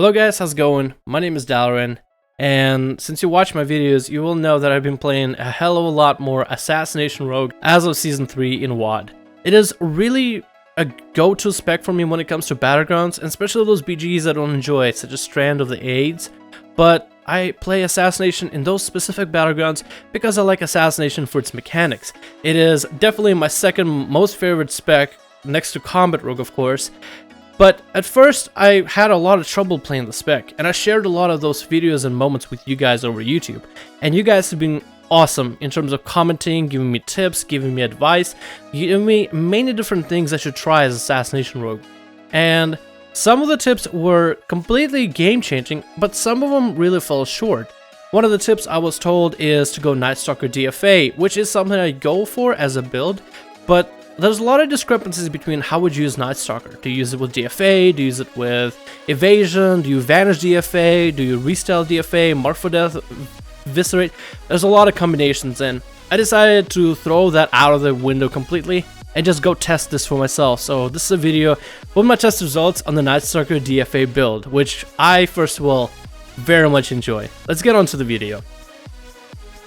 Hello guys, how's it going? My name is Dalaran, and since you watch my videos, you will know that I've been playing a hell of a lot more Assassination Rogue as of Season 3 in WoD. It is really a go-to spec for me when it comes to battlegrounds, and especially those BGs I don't enjoy, such as Strand of the AIDS, but I play Assassination in those specific battlegrounds because I like Assassination for its mechanics. It is definitely my second most favorite spec, next to Combat Rogue of course. But at first, I had a lot of trouble playing the spec, and I shared a lot of those videos and moments with you guys over YouTube. And you guys have been awesome in terms of commenting, giving me tips, giving me advice, giving me many different things I should try as Assassination Rogue. And some of the tips were completely game-changing, but some of them really fell short. One of the tips I was told is to go Nightstalker DFA, which is something I go for as a build, but there's a lot of discrepancies between how would you use Nightstalker. Do you use it with DFA? Do you use it with Evasion? Do you Vanish DFA? Do you Restyle DFA? Mark for Death? Viscerate? There's a lot of combinations, and I decided to throw that out of the window completely and just go test this for myself. So this is a video with my test results on the Nightstalker DFA build, which I, first of all, very much enjoy. Let's get on to the video.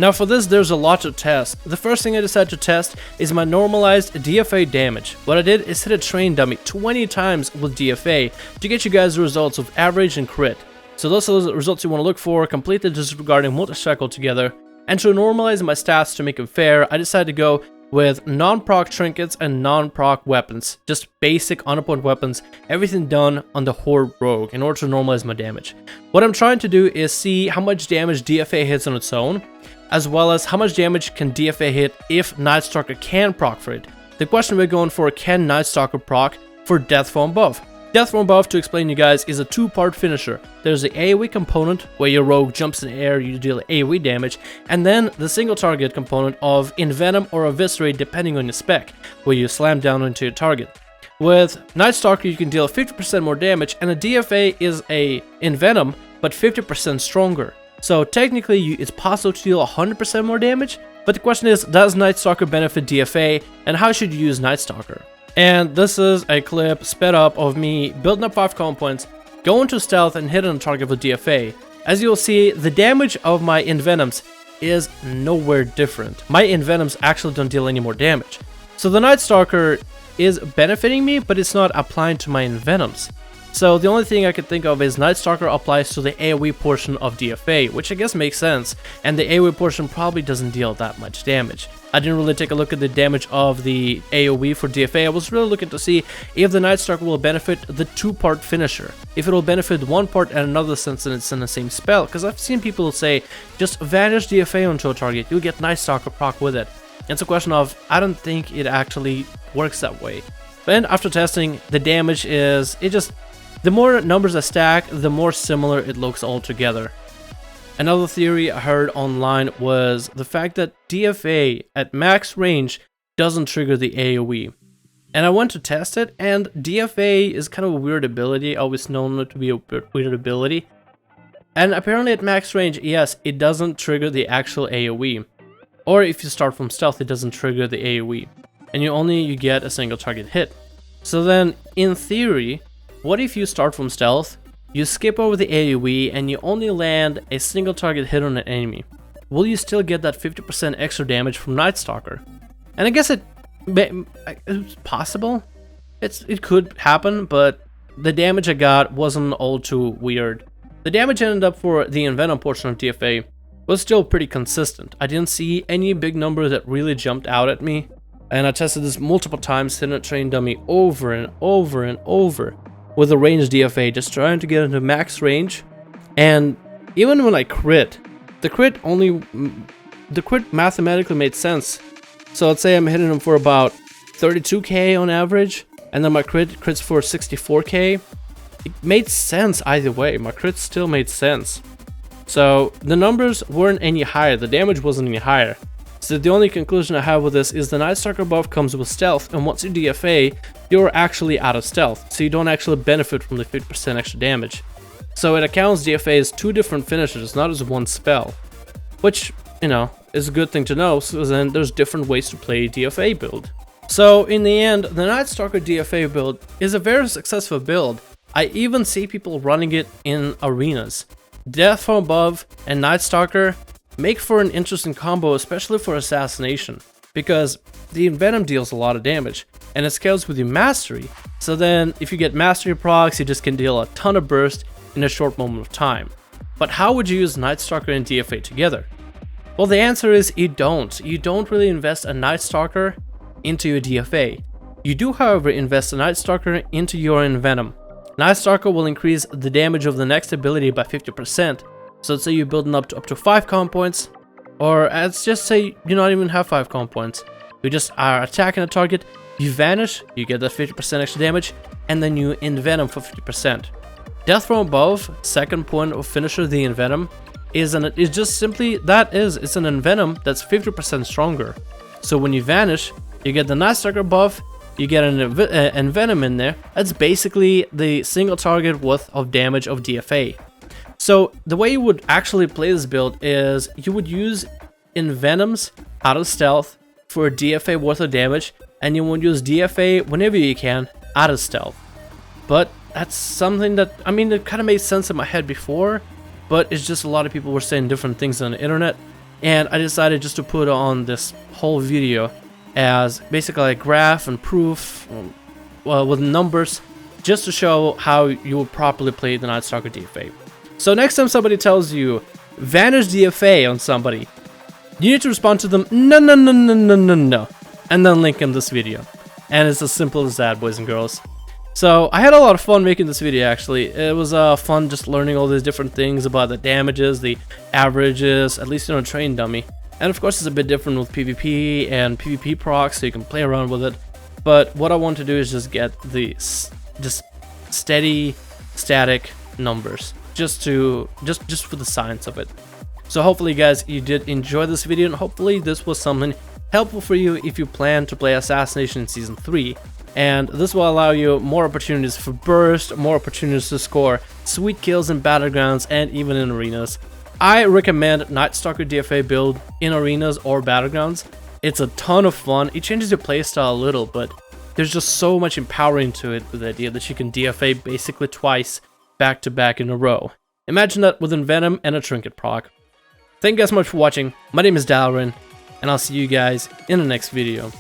Now for this, there's a lot to test. The first thing I decided to test is my normalized DFA damage. What I did is hit a train dummy 20 times with DFA to get you guys the results of average and crit. So those are the results you want to look for, completely disregarding multi-strike together. And to normalize my stats to make them fair, I decided to go with non-proc trinkets and non-proc weapons. Just basic on-point weapons, everything done on the Horde Rogue in order to normalize my damage. What I'm trying to do is see how much damage DFA hits on its own, as well as how much damage can DFA hit if Nightstalker can proc for it. The question we're going for, can Nightstalker proc for Death from Above? Death from Above, to explain to you guys, is a two-part finisher. There's the AoE component, where your rogue jumps in the air, you deal AoE damage, and then the single target component of Envenom or Eviscerate depending on your spec, where you slam down into your target. With Nightstalker you can deal 50% more damage, and a DFA is a Envenom, but 50% stronger. So technically it's possible to deal 100% more damage, but the question is, does Nightstalker benefit DFA, and how should you use Nightstalker? And this is a clip sped up of me building up 5 common points, going to stealth and hitting a target with DFA. As you'll see, the damage of my Envenoms is nowhere different. My Envenoms actually don't deal any more damage. So the Nightstalker is benefiting me, but it's not applying to my Envenoms. So the only thing I could think of is Nightstalker applies to the AoE portion of DFA, which I guess makes sense, and the AoE portion probably doesn't deal that much damage. I didn't really take a look at the damage of the AoE for DFA. I was really looking to see if the Nightstalker will benefit the two-part finisher. If it will benefit one part and another since it's in the same spell, because I've seen people say, just vanish DFA onto a target, you'll get Nightstalker proc with it. It's a question of, I don't think it actually works that way. But after testing, the damage is, the more numbers I stack, the more similar it looks altogether. Another theory I heard online was the fact that DFA at max range doesn't trigger the AoE. And I went to test it, and DFA is kind of a weird ability, always known to be a weird ability. And apparently at max range, yes, it doesn't trigger the actual AoE. Or if you start from stealth, it doesn't trigger the AoE. And you get a single target hit. So then, in theory, what if you start from stealth, you skip over the AoE, and you only land a single target hit on an enemy? Will you still get that 50% extra damage from Nightstalker? And I guess it's possible. It could happen, but the damage I got wasn't all too weird. The damage ended up for the Envenom portion of DFA was still pretty consistent. I didn't see any big number that really jumped out at me, and I tested this multiple times, hitting a train dummy over and over and over with a ranged DFA, just trying to get into max range. And even when I crit, the crit mathematically made sense. So let's say I'm hitting him for about 32k on average, and then my crits for 64k. It made sense either way. My crit still made sense. So the numbers weren't any higher, the damage wasn't any higher. So the only conclusion I have with this is the Nightstalker buff comes with stealth, and once you DFA, you're actually out of stealth, so you don't actually benefit from the 50% extra damage. So it accounts DFA as two different finishers, not as one spell. Which, is a good thing to know, so then there's different ways to play DFA build. So in the end, the Nightstalker DFA build is a very successful build, I even see people running it in arenas. Death from Above and Nightstalker make for an interesting combo, especially for Assassination, because the Envenom deals a lot of damage, and it scales with your Mastery, so then if you get Mastery procs, you just can deal a ton of burst in a short moment of time. But how would you use Nightstalker and DFA together? Well, the answer is you don't. You don't really invest a Nightstalker into your DFA. You do, however, invest a Nightstalker into your Envenom. Nightstalker will increase the damage of the next ability by 50%, so let's say you're building up to 5 comp points, or let's just say you not even have 5 comp points. You just are attacking a target, you vanish, you get that 50% extra damage, and then you Envenom for 50%. Death from Above, second point of finisher the Envenom, is just simply it's an Envenom that's 50% stronger. So when you vanish, you get the Nightstalker buff, you get an Envenom in there. That's basically the single target worth of damage of DFA. So the way you would actually play this build is you would use Envenoms out of stealth for a DFA worth of damage, and you would use DFA whenever you can out of stealth. But that's something that, I mean, it kind of made sense in my head before, but it's just a lot of people were saying different things on the internet, and I decided just to put on this whole video as basically a graph and proof with numbers, just to show how you would properly play the Nightstalker DFA. So next time somebody tells you vanish DFA on somebody, you need to respond to them no, and then link in this video. And it's as simple as that, boys and girls. So I had a lot of fun making this video, actually. It was fun just learning all these different things about the damages, the averages, at least train dummy. And of course it's a bit different with PvP and PvP procs, so you can play around with it. But what I want to do is just get the steady, static numbers, just for the science of it. So hopefully guys, you did enjoy this video, and hopefully this was something helpful for you if you plan to play Assassination in Season 3. And this will allow you more opportunities for burst, more opportunities to score sweet kills in battlegrounds and even in arenas. I recommend Nightstalker DFA build in arenas or battlegrounds. It's a ton of fun. It changes your playstyle a little, but there's just so much empowering to it with the idea that you can DFA basically twice back to back in a row. Imagine that with Envenom and a Trinket proc. Thank you guys so much for watching. My name is Dalrin, and I'll see you guys in the next video.